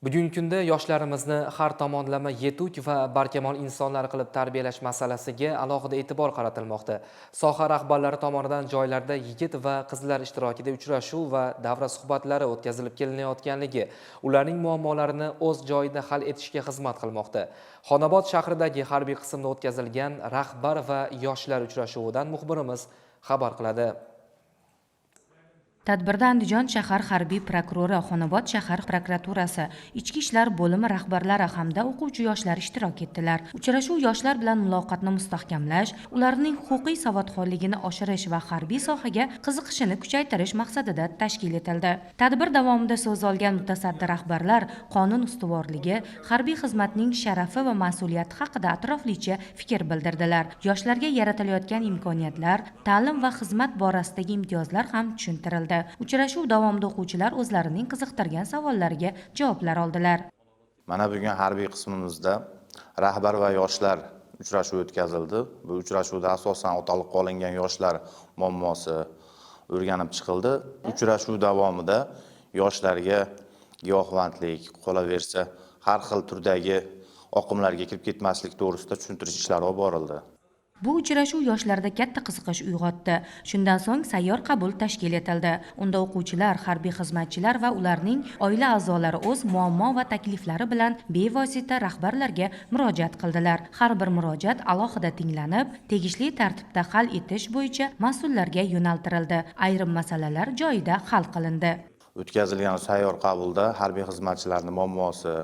Bugungi kunda yoshlarimizni har tomonlama yetuk va barkamol insonlar qilib tarbiyalash masalasiga alohida e'tibor qaratilmoqda. Soha rahbarlari tomonidan joylarda yigit va qizlar ishtirokida uchrashuv va davra suhbatlari o'tkazilib kelinayotganligi ularning muammolarini o'z joyida hal etishga xizmat qilmoqda. Xonobod shahridagi harbiy qismda o'tkazilgan rahbar va yoshlar uchrashuvidan muxbirimiz xabar qiladi. Tadbirda Andijon shahar harbiy prokurori, Xonobod shahar prokuraturasi, Ichki ishlar bo'limi rahbarlari hamda o'quvchi yoshlar ishtirok etdilar. Uchrashuv yoshlar bilan muloqotni mustahkamlash, ularning huquqiy savodxonligini oshirish va harbiy sohaga qiziqishini kuchaytirish maqsadida tashkil etildi. Tadbir davomida so'z olgan mutasaddi rahbarlar qonun ustuvorligi, harbiy xizmatning sharafi va mas'uliyati haqida atroflicha fikr bildirdilar. Yoshlarga yaratilayotgan imkoniyatlar, ta'lim va xizmat borasidagi imtiyozlar ham tushuntirildi. Uchrashuv davomida o'quvchilar o'zlarining qiziqtirgan savollariga javoblar oldilar. Mana bugun harbiy qismimizda rahbar va yoshlar uchrashuvi o'tkazildi. Bu uchrashuvda asosan o'taliqqa olingan yoshlar muammosi o'rganib chiqildi. Uchrashuv davomida yoshlarga giyohvandlik, qolaversa har xil turdagi oqimlarga kirib ketmaslik to'g'risida tushuntirish ishlari olib borildi. Bu uchrashuv yoshlarda katta qiziqish uyg'otdi. Shundan so'ng sayyor qabul tashkil etildi. Unda o'quvchilar, harbiy xizmatchilar va ularning oila a'zolari o'z muammo va takliflari bilan bevosita rahbarlarga murojaat qildilar. Har bir murojaat alohida tinglanib, tegishli tartibda hal etish bo'yicha mas'ullarga yo'naltirildi. Ayrim masalalar joyida hal qilindi. O'tkazilgan sayyor qabulda harbiy xizmatchilarning muammosi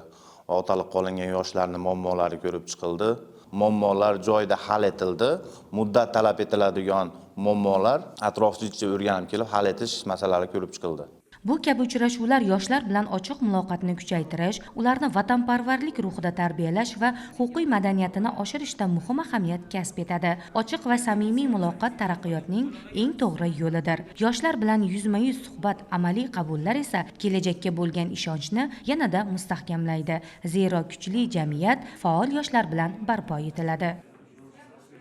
va o'taliqqa olingan yoshlarning muammolari ko'rib chiqildi. Muammolar joyida hal etildi. Muddat talab etiladigan muammolar atroflicha o'rganib kelib hal etish masalalari ko'rib chiqildi. Bu kabi uchrashuvlar yoshlar bilan ochiq muloqotni kuchaytirish, ularni vatanparvarlik ruhida tarbiyalash va huquqiy madaniyatini oshirishda muhim ahamiyat kasb etadi. Ochiq va samimiy muloqot taraqqiyotning eng to'g'ri yo'lidir. Yoshlar bilan yuzma-yuz suhbat, amaliy qabullar esa kelajakka bo'lgan ishonchni yanada mustahkamlaydi. Zero kuchli jamiyat faol yoshlar bilan barpo etiladi.